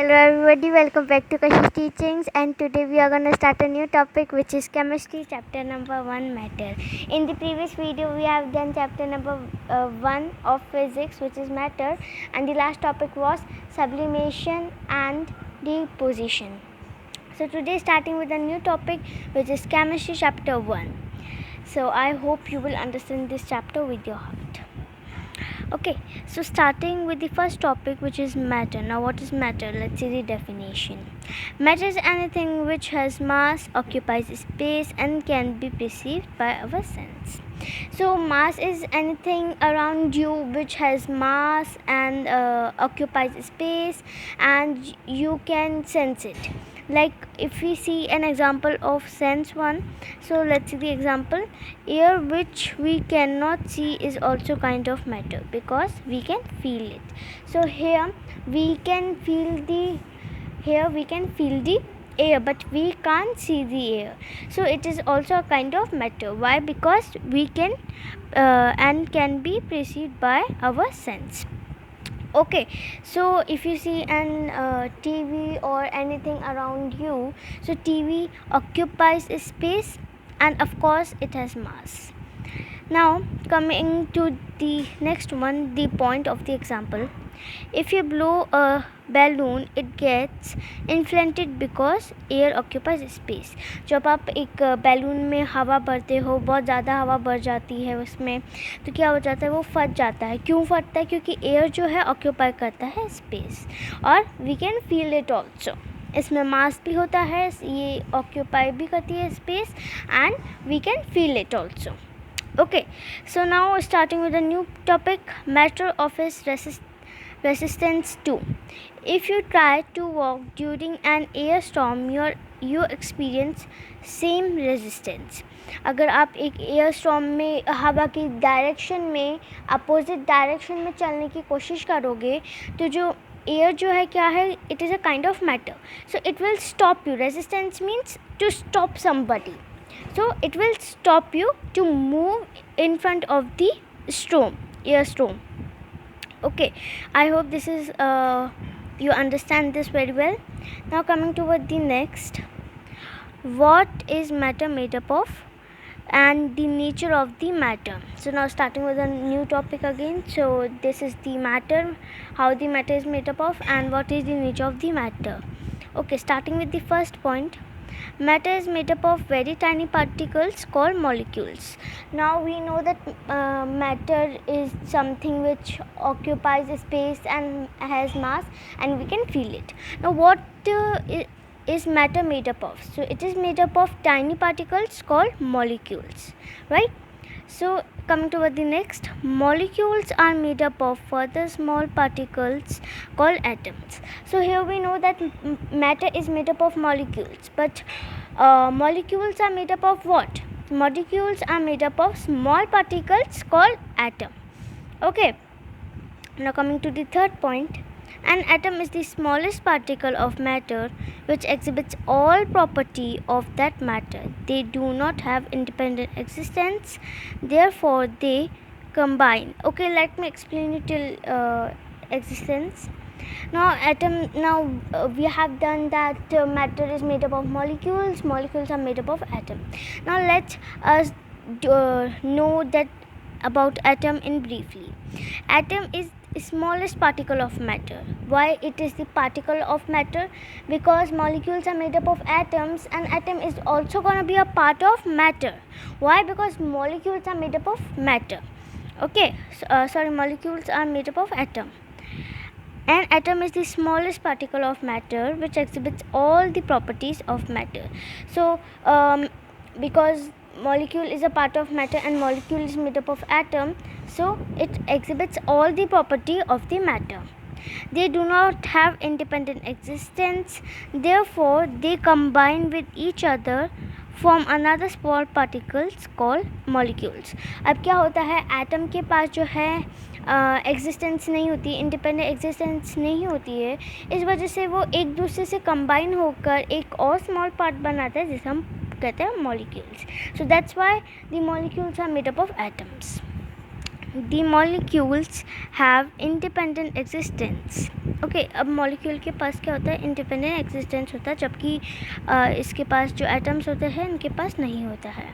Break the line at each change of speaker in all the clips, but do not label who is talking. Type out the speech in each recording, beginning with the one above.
Hello everybody, welcome back to Kashi's Teachings, and today we are going to start a new topic, which is chemistry, chapter number 1, matter. In the previous video we have done chapter number 1 of physics, which is matter, and the last topic was sublimation and deposition. So today starting with a new topic, which is chemistry chapter 1. So I hope you will understand this chapter with your heart. Okay, so starting with the first topic, which is matter. Now what is matter? Let's see the definition. Matter is anything which has mass, occupies space, and can be perceived by our sense. So mass is anything around you which has mass and occupies space, and you can sense it. Like if we see an example of sense one, so let's see the example. Air which we cannot see is also kind of matter because we can feel it. So here we can feel the air, but we can't see the air, so it is also a kind of matter. Why? Because we can and can be perceived by our sense. Okay, so if you see an TV or anything around you, so TV occupies a space and of course it has mass. Now coming to the next one, the point of the example. If you blow a balloon, it gets inflated because air occupies space. जब आप एक balloon में हवा भरते हो, बहुत ज़्यादा हवा भर जाती है उसमें, तो क्या हो जाता है, वो फट जाता है. क्यों फटता है? क्योंकि एयर जो है ऑक्यूपाई करता है स्पेस, और we can feel it also. इसमें मास भी होता है, ये ऑक्यूपाई भी करती है space, and we can feel it also. Okay, so now starting with a new topic, matter offers resistance too. If you try to walk during an air storm, you experience same resistance. अगर आप एक air storm में हवा की direction में opposite direction में चलने की कोशिश करोगे, तो जो एयर जो है क्या है, it is a kind of matter. So it will stop you. Resistance means to stop somebody. So it will stop you to move in front of the air storm. Okay, I hope this is you understand this very well. Now coming toward the next, what is matter made up of and the nature of the matter. So now starting with a new topic again. So this is the matter, how the matter is made up of, and what is the nature of the matter. Okay, starting with the first point. Matter is made up of very tiny particles called molecules. Now we know that matter is something which occupies space and has mass, and we can feel it. Now what is matter made up of? So it is made up of tiny particles called molecules, right? So coming to the next, molecules are made up of further small particles called atoms. So here we know that matter is made up of molecules, but molecules are made up of what? Molecules are made up of small particles called atom. Okay, now coming to the third point. An atom is the smallest particle of matter which exhibits all property of that matter. They do not have independent existence, therefore they combine. Okay, let me explain it till existence. Now we have done that matter is made up of molecules. Molecules are made up of atom. Now let's know that about atom in briefly. Atom is smallest particle of matter. Why it is the particle of matter? Because molecules are made up of atoms, and atom is also going to be a part of matter. Why? Because molecules are made up of matter. Okay, molecules are made up of atom. An atom is the smallest particle of matter which exhibits all the properties of matter. So because molecule is a part of matter and molecule is made up of atom, so it exhibits all the property of the matter. They do not have independent existence, therefore they combine with each other, form another small particles called molecules. अब क्या होता है, atom के पास जो है existence नहीं होती, independent existence नहीं होती है, इस वजह से वो एक दूसरे से कंबाइन होकर एक और स्मॉल पार्ट बनाता है जिसे हम कहते हैं molecules. So that's why the molecules are made up of atoms. The molecules have independent existence. Okay, अब मॉलिक्यूल के पास क्या होता है, इंडिपेंडेंट एग्जिस्टेंस होता है, जबकि इसके पास जो एटम्स होते हैं इनके पास नहीं होता है.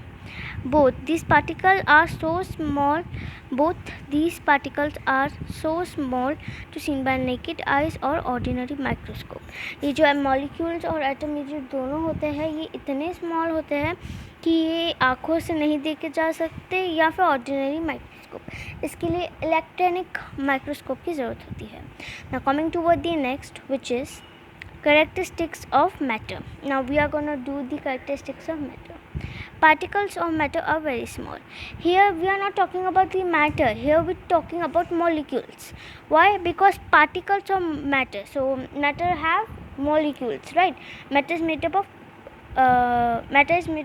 both these particles are so small to seen by naked eyes or ordinary microscope. ये जो मॉलिक्यूल्स और एटम ये जो दोनों होते हैं ये इतने स्मॉल होते हैं कि ये आँखों से नहीं देखे जा सकते या फिर ऑर्डिनरी माइक्रोस्कोप, इसके लिए इलेक्ट्रॉनिक माइक्रोस्कोप की ज़रूरत होती है. Now coming toward the next which is characteristics of matter. Now we are going to do the characteristics of matter. Particles of matter are very small. Here we are not talking about the matter, here we're talking about molecules. Why? Because particles of matter, so matter have molecules, right? Matter is made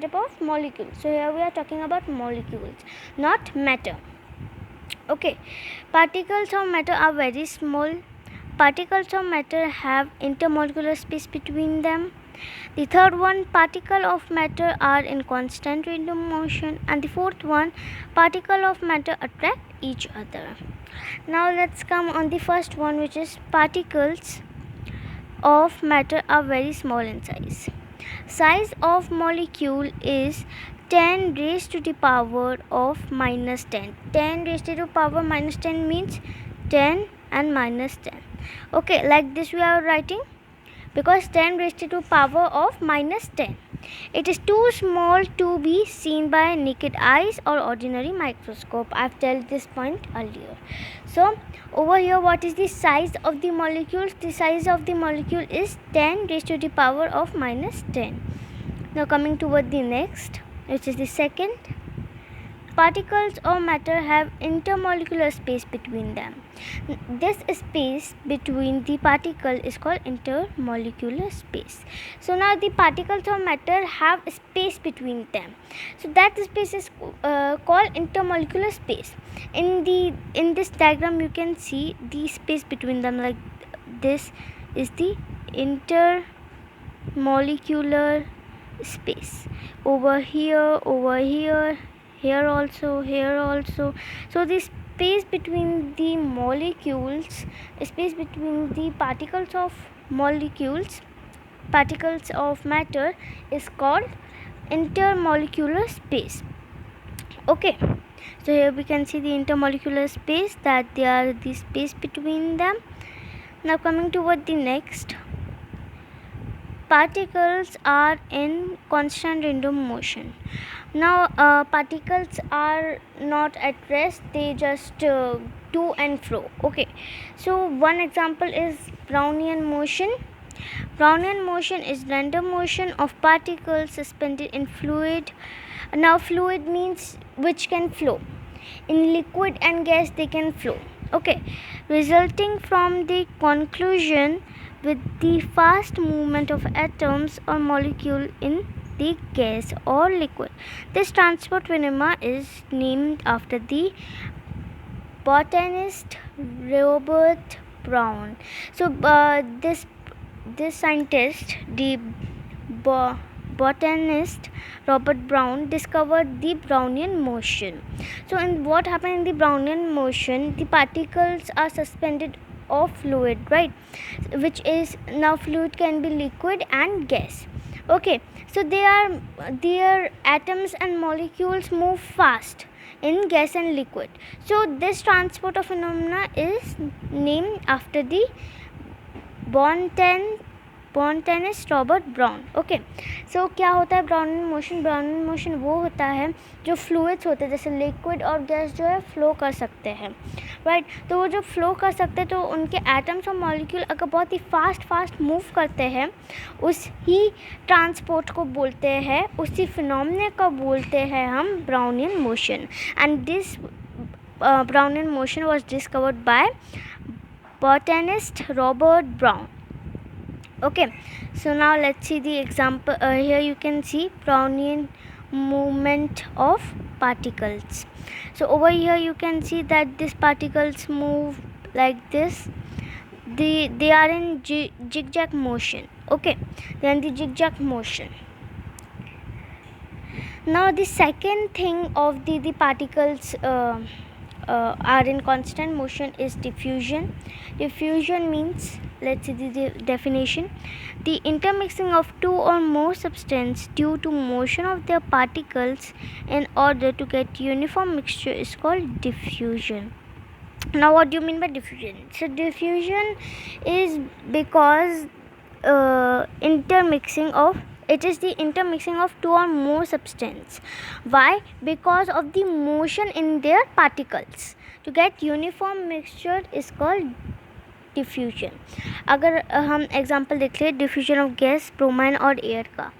up of molecules, so here we are talking about molecules, not matter. Okay, particles of matter are very small. Particles of matter have intermolecular space between them. The third one, particle of matter are in constant random motion. And the fourth one, particle of matter attract each other. Now let's come on the first one, which is particles of matter are very small in size. Size of molecule is 10 raised to the power of minus 10. 10 raised to the power minus 10 means 10 and minus 10. Okay, like this we are writing, because 10 raised to the power of minus 10. It is too small to be seen by naked eyes or ordinary microscope. I've told this point earlier. So over here, what is the size of the molecules? The size of the molecule is 10 raised to the power of minus 10. Now coming toward the next, which is the second, particles of matter have intermolecular space between them. This space between the particle is called intermolecular space. So now the particles of matter have space between them, so that space is called intermolecular space. In this diagram you can see the space between them, like this is the intermolecular space. Over here, here also. So the space between the molecules, space between the particles of matter is called intermolecular space. Okay, so here we can see the intermolecular space, that they are the space between them. Now coming toward the next, particles are in constant random motion. Now particles are not at rest, they just to and fro. Okay, so one example is Brownian motion. Brownian motion is random motion of particles suspended in fluid. Now fluid means which can flow. In liquid and gas they can flow. Okay, resulting from the conclusion with the fast movement of atoms or molecule in the gas or liquid. This transport phenomena is named after the botanist Robert Brown. So this scientist, the botanist Robert Brown, discovered the Brownian motion. So in what happened in the Brownian motion, the particles are suspended of fluid, right, which is, now fluid can be liquid and gas. Okay, so their atoms and molecules move fast in gas and liquid. So this transport of phenomena is named after the botanist Robert Brown. Okay, so क्या होता है Brownian motion? Brownian motion वो होता है जो fluids होते हैं, जैसे लिक्विड और गैस जो है फ्लो कर सकते हैं, राइट. तो वो जो फ्लो कर सकते हैं तो उनके एटम्स और मॉलिक्यूल अगर बहुत ही फास्ट मूव करते हैं, उस ही ट्रांसपोर्ट को बोलते हैं, उसी फिनोमेना को बोलते हैं हम Brownian motion. And this Brownian motion was discovered by botanist Robert Brown. Okay, so now let's see the example. Here you can see Brownian movement of particles. So over here you can see that these particles move like this. They are in zigzag motion. Okay, they are in the zigzag motion. Now the second thing of the particles are in constant motion is diffusion. Diffusion means, let's see the definition: the intermixing of two or more substances due to motion of their particles in order to get uniform mixture is called diffusion. Now what do you mean by diffusion? So diffusion is because it is the intermixing of two or more substances. Why? Because of the motion in their particles. To get uniform mixture is called diffusion. अगर हम example देख लें diffusion of gas, bromine और air का,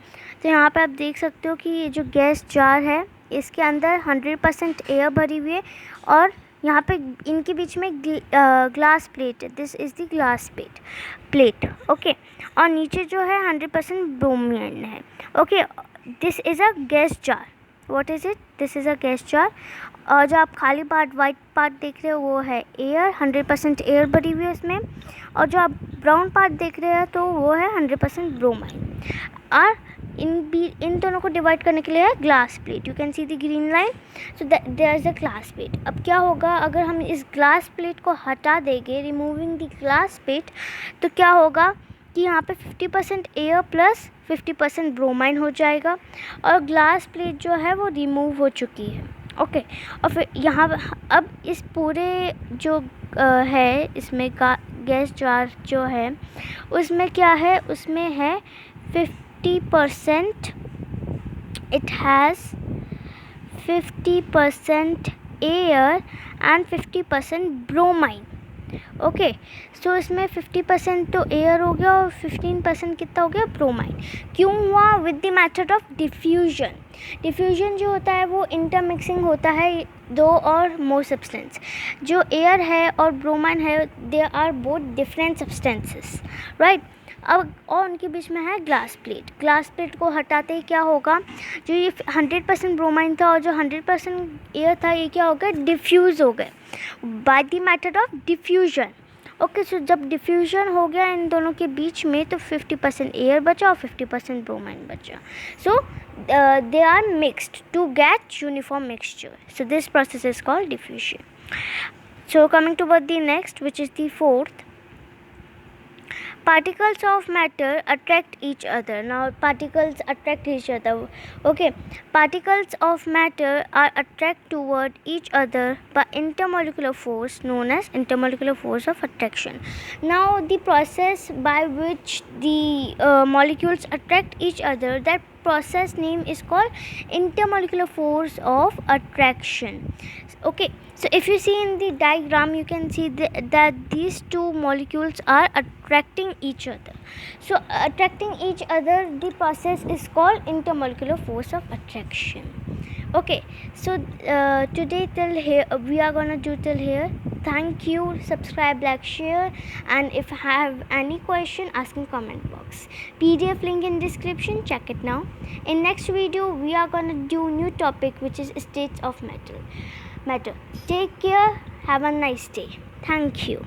तो यहाँ पे आप देख सकते हो कि ये जो गैस जार है इसके अंदर 100% एयर भरी हुई है और यहाँ पे इनके बीच में ग्लास प्लेट है. This is the glass plate. Okay. और नीचे जो है 100% ब्रोमाइन है. Okay. This is a gas jar. What is it? This is a gas jar. और जो आप खाली पार्ट, वाइट पार्ट देख रहे हो वो है एयर, 100% एयर भरी हुई है उसमें. और जो आप ब्राउन पार्ट देख रहे हैं तो वो है 100% ब्रोमाइन. और इन दोनों को डिवाइड करने के लिए है glass plate. You can see the green line. So there is a glass plate. अब क्या होगा अगर हम इस ग्लास प्लेट को हटा देंगे, रिमूविंग द ग्लास प्लेट, तो क्या होगा कि यहाँ पे 50% एयर प्लस 50% ब्रोमाइन हो जाएगा और ग्लास प्लेट जो है वो रिमूव हो चुकी है. ओके. और फिर यहाँ अब इस पूरे जो है इसमें का गैस जार जो है उसमें क्या है, उसमें है 50%, it has 50% air and 50% bromine. Okay. So इसमें 50% तो एयर हो गया और 15% कितना हो गया, ब्रोमाइन. क्यों हुआ? With the method of diffusion. Diffusion जो होता है वो इंटरमिक्सिंग होता है दो और मोर सब्सटेंस. जो एयर है और ब्रोमाइन है they are both different substances, right. अब और उनके बीच में है ग्लास प्लेट. ग्लास प्लेट को हटाते ही क्या होगा, जो ये 100% ब्रोमाइन था और जो 100% एयर था ये क्या हो गया, डिफ्यूज़ हो गए by the method of diffusion. Okay. So जब डिफ्यूजन हो गया इन दोनों के बीच में तो 50% एयर बचा और 50% ब्रोमाइन बचा. सो they are mixed to get uniform mixture. So this process is called diffusion. So coming toward the next, which is the fourth, particles of matter attract each other. Now particles attract each other. Okay. Particles of matter are attract toward each other by intermolecular force known as intermolecular force of attraction. Now the process by which the molecules attract each other, that process name is called intermolecular force of attraction. Okay. So if you see in the diagram you can see that these two molecules are attracting each other. So attracting each other, the process is called intermolecular force of attraction. Okay. So today till here we are gonna do till here. Thank you. Subscribe, like, share, and if you have any question ask in comment box. PDF link in description, check it now. In next video we are gonna do new topic which is states of matter. Take care. Have a nice day. Thank you.